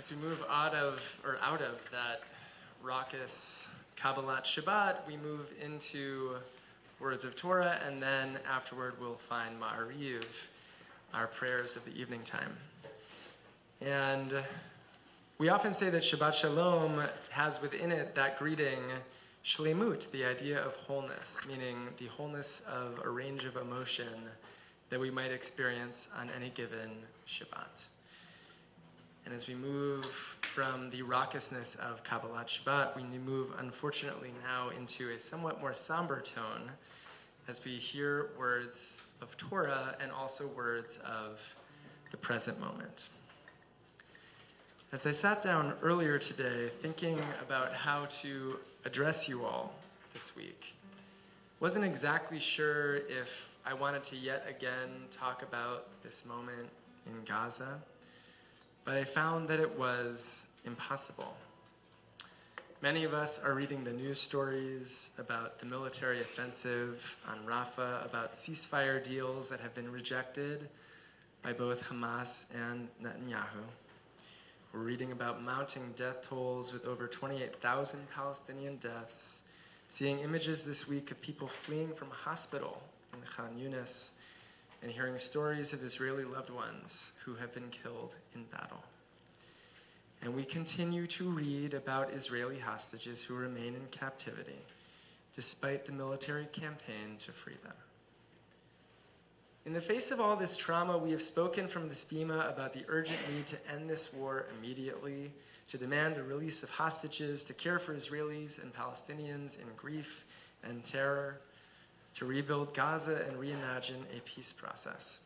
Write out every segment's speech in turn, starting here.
As we move out of that raucous Kabbalat Shabbat, we move into words of Torah, and then afterward we'll find Ma'ariv, our prayers of the evening time. And we often say that Shabbat Shalom has within it that greeting, Shlemut, the idea of wholeness, meaning the wholeness of a range of emotion that we might experience on any given Shabbat. And as we move from the raucousness of Kabbalat Shabbat, we move, unfortunately, now into a somewhat more somber tone as we hear words of Torah and also words of the present moment. As I sat down earlier today thinking about how to address you all this week, wasn't exactly sure if I wanted to yet again talk about this moment in Gaza, but I found that it was impossible. Many of us are reading the news stories about the military offensive on Rafah, about ceasefire deals that have been rejected by both Hamas and Netanyahu. We're reading about mounting death tolls with over 28,000 Palestinian deaths, seeing images this week of people fleeing from a hospital in Khan Yunis, and hearing stories of Israeli loved ones who have been killed in battle. And we continue to read about Israeli hostages who remain in captivity, despite the military campaign to free them. In the face of all this trauma, we have spoken from this bima about the urgent need to end this war immediately, to demand the release of hostages, to care for Israelis and Palestinians in grief and terror, to rebuild Gaza and reimagine a peace process.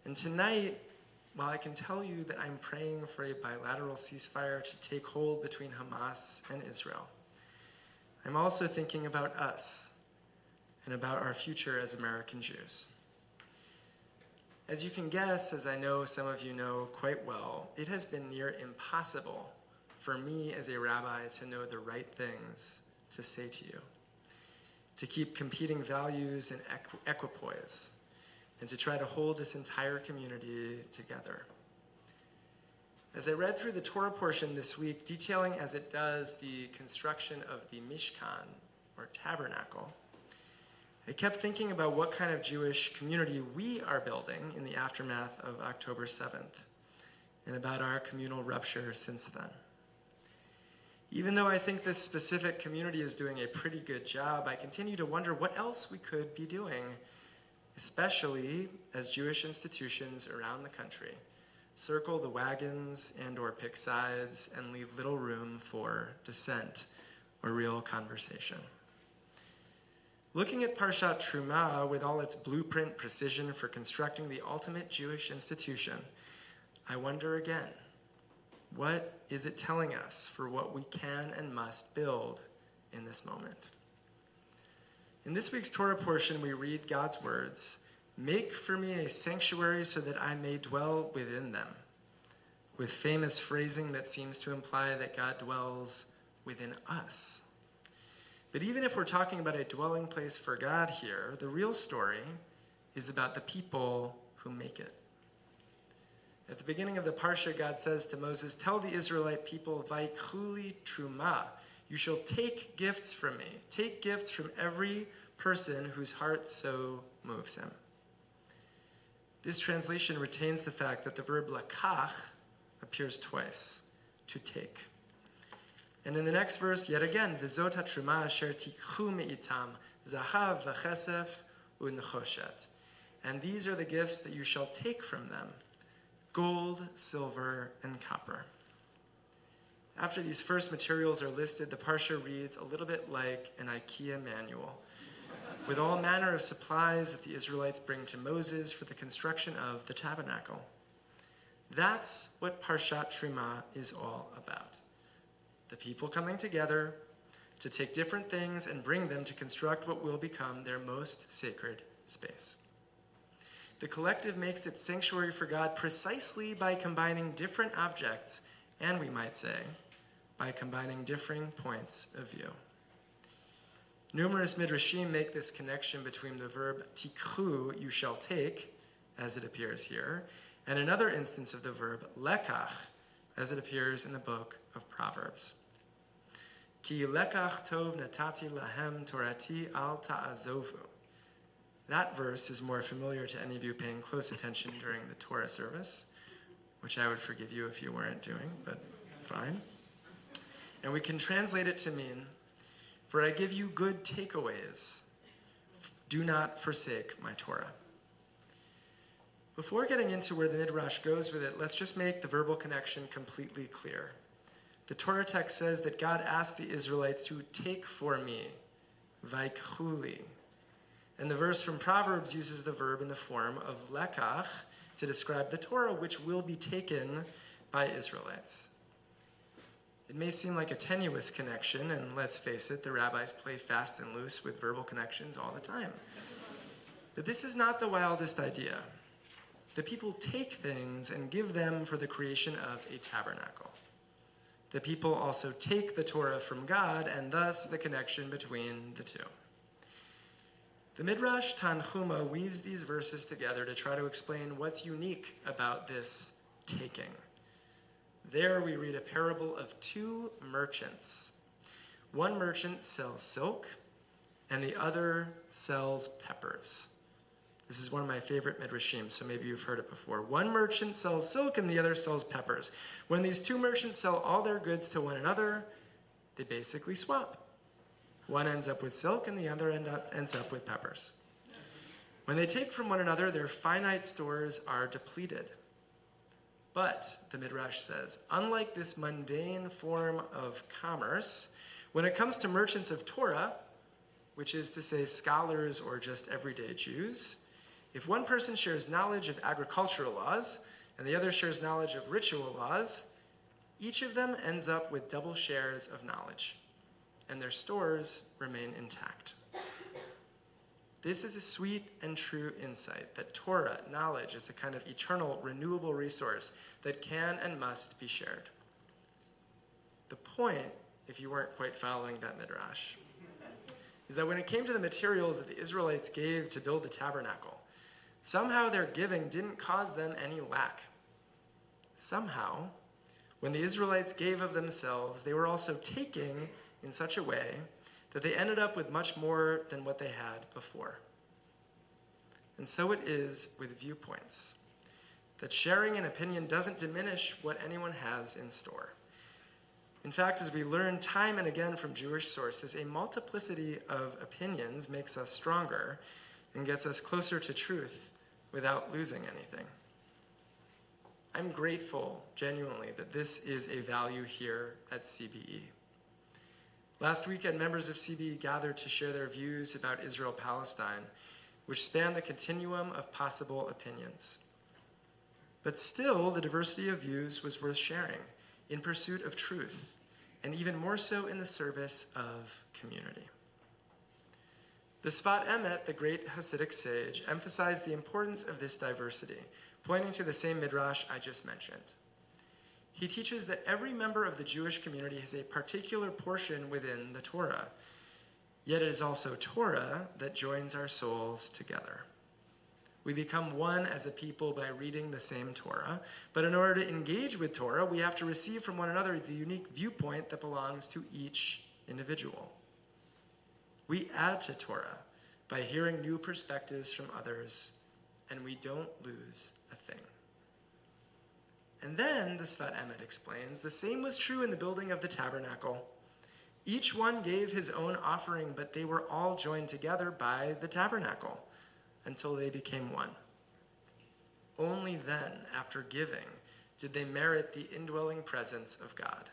And tonight, while I can tell you that I'm praying for a bilateral ceasefire to take hold between Hamas and Israel, I'm also thinking about us and about our future as American Jews. As you can guess, as I know some of you know quite well, it has been near impossible for me as a rabbi to know the right things to say to you, to keep competing values in equipoise, and to try to hold this entire community together. As I read through the Torah portion this week, detailing as it does the construction of the Mishkan, or tabernacle, I kept thinking about what kind of Jewish community we are building in the aftermath of October 7th, and about our communal rupture since then. Even though I think this specific community is doing a pretty good job, I continue to wonder what else we could be doing, especially as Jewish institutions around the country circle the wagons and/or pick sides and leave little room for dissent or real conversation. Looking at Parshat Terumah with all its blueprint precision for constructing the ultimate Jewish institution, I wonder again, what is it telling us for what we can and must build in this moment? In this week's Torah portion, we read God's words, "Make for me a sanctuary so that I may dwell within them," with famous phrasing that seems to imply that God dwells within us. But even if we're talking about a dwelling place for God here, the real story is about the people who make it. At the beginning of the Parsha, God says to Moses, "Tell the Israelite people, Vaikhuli Terumah, you shall take gifts from me. Take gifts from every person whose heart so moves him." This translation retains the fact that the verb lakach appears twice, to take. And in the next verse, yet again, V'zot ha-terumah asher tikhu me'itam, zahav v'chesef u'nechoshet. And these are the gifts that you shall take from them, gold, silver, and copper. After these first materials are listed, the Parsha reads a little bit like an IKEA manual, with all manner of supplies that the Israelites bring to Moses for the construction of the tabernacle. That's what Parshat Terumah is all about. The people coming together to take different things and bring them to construct what will become their most sacred space. The collective makes its sanctuary for God precisely by combining different objects, and we might say, by combining differing points of view. Numerous midrashim make this connection between the verb tikhu, you shall take, as it appears here, and another instance of the verb lekach, as it appears in the book of Proverbs. Ki lekach tov natati lahem torati al ta'azovu. That verse is more familiar to any of you paying close attention during the Torah service, which I would forgive you if you weren't doing, but fine. And we can translate it to mean, for I give you good takeaways. Do not forsake my Torah. Before getting into where the Midrash goes with it, let's just make the verbal connection completely clear. The Torah text says that God asked the Israelites to take for me, vaikchuli. And the verse from Proverbs uses the verb in the form of lekach to describe the Torah, which will be taken by Israelites. It may seem like a tenuous connection, and let's face it, the rabbis play fast and loose with verbal connections all the time. But this is not the wildest idea. The people take things and give them for the creation of a tabernacle. The people also take the Torah from God, and thus the connection between the two. The Midrash Tanchuma weaves these verses together to try to explain what's unique about this taking. There we read a parable of two merchants. One merchant sells silk, and the other sells peppers. This is one of my favorite midrashim, so maybe you've heard it before. One merchant sells silk, and the other sells peppers. When these two merchants sell all their goods to one another, they basically swap. One ends up with silk, and the other ends up with peppers. When they take from one another, their finite stores are depleted. But, the Midrash says, unlike this mundane form of commerce, when it comes to merchants of Torah, which is to say scholars or just everyday Jews, if one person shares knowledge of agricultural laws and the other shares knowledge of ritual laws, each of them ends up with double shares of knowledge, and their stores remain intact. This is a sweet and true insight that Torah, knowledge, is a kind of eternal, renewable resource that can and must be shared. The point, if you weren't quite following that midrash, is that when it came to the materials that the Israelites gave to build the tabernacle, somehow their giving didn't cause them any lack. Somehow, when the Israelites gave of themselves, they were also taking in such a way that they ended up with much more than what they had before. And so it is with viewpoints, that sharing an opinion doesn't diminish what anyone has in store. In fact, as we learn time and again from Jewish sources, a multiplicity of opinions makes us stronger and gets us closer to truth without losing anything. I'm grateful, genuinely, that this is a value here at CBE. Last weekend, members of CBE gathered to share their views about Israel-Palestine, which span the continuum of possible opinions. But still, the diversity of views was worth sharing in pursuit of truth, and even more so in the service of community. The Sfat Emet, the great Hasidic sage, emphasized the importance of this diversity, pointing to the same midrash I just mentioned. He teaches that every member of the Jewish community has a particular portion within the Torah, yet it is also Torah that joins our souls together. We become one as a people by reading the same Torah, but in order to engage with Torah, we have to receive from one another the unique viewpoint that belongs to each individual. We add to Torah by hearing new perspectives from others, and we don't lose a thing. And then, the Sfat Emet explains, the same was true in the building of the tabernacle. Each one gave his own offering, but they were all joined together by the tabernacle until they became one. Only then, after giving, did they merit the indwelling presence of God,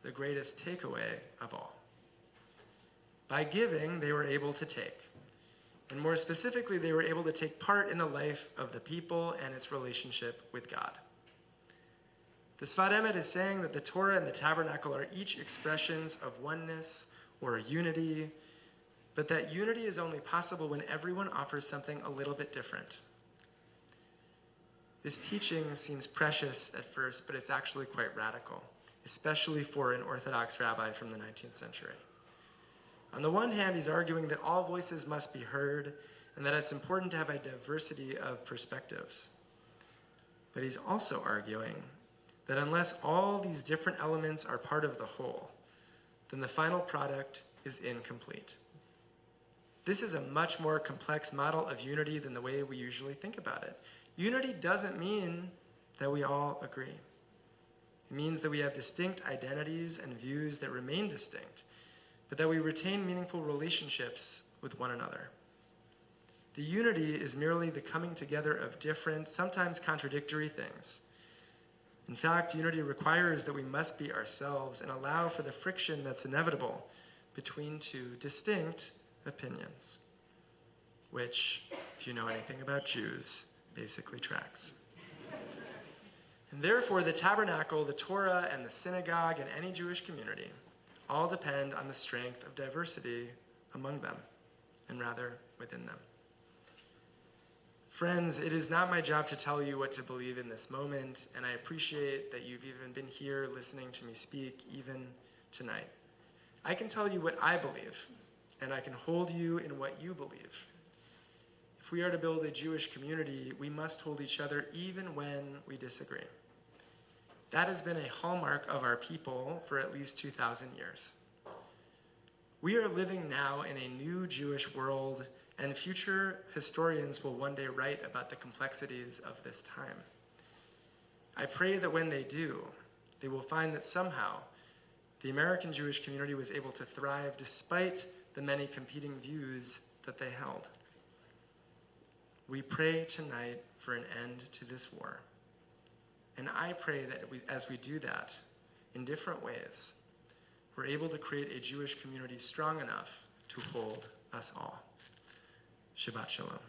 the greatest takeaway of all. By giving, they were able to take. And more specifically, they were able to take part in the life of the people and its relationship with God. The Sfat Emet is saying that the Torah and the tabernacle are each expressions of oneness or unity, but that unity is only possible when everyone offers something a little bit different. This teaching seems precious at first, but it's actually quite radical, especially for an Orthodox rabbi from the 19th century. On the one hand, he's arguing that all voices must be heard and that it's important to have a diversity of perspectives. But he's also arguing that unless all these different elements are part of the whole, then the final product is incomplete. This is a much more complex model of unity than the way we usually think about it. Unity doesn't mean that we all agree. It means that we have distinct identities and views that remain distinct, but that we retain meaningful relationships with one another. The unity is merely the coming together of different, sometimes contradictory things. In fact, unity requires that we must be ourselves and allow for the friction that's inevitable between two distinct opinions, which, if you know anything about Jews, basically tracks. And therefore, the tabernacle, the Torah, and the synagogue, and any Jewish community all depend on the strength of diversity among them, and rather within them. Friends, it is not my job to tell you what to believe in this moment, and I appreciate that you've even been here listening to me speak, even tonight. I can tell you what I believe, and I can hold you in what you believe. If we are to build a Jewish community, we must hold each other even when we disagree. That has been a hallmark of our people for at least 2,000 years. We are living now in a new Jewish world, and future historians will one day write about the complexities of this time. I pray that when they do, they will find that somehow the American Jewish community was able to thrive despite the many competing views that they held. We pray tonight for an end to this war. And I pray that as we do that, in different ways, we're able to create a Jewish community strong enough to hold us all. Shabbat Shalom.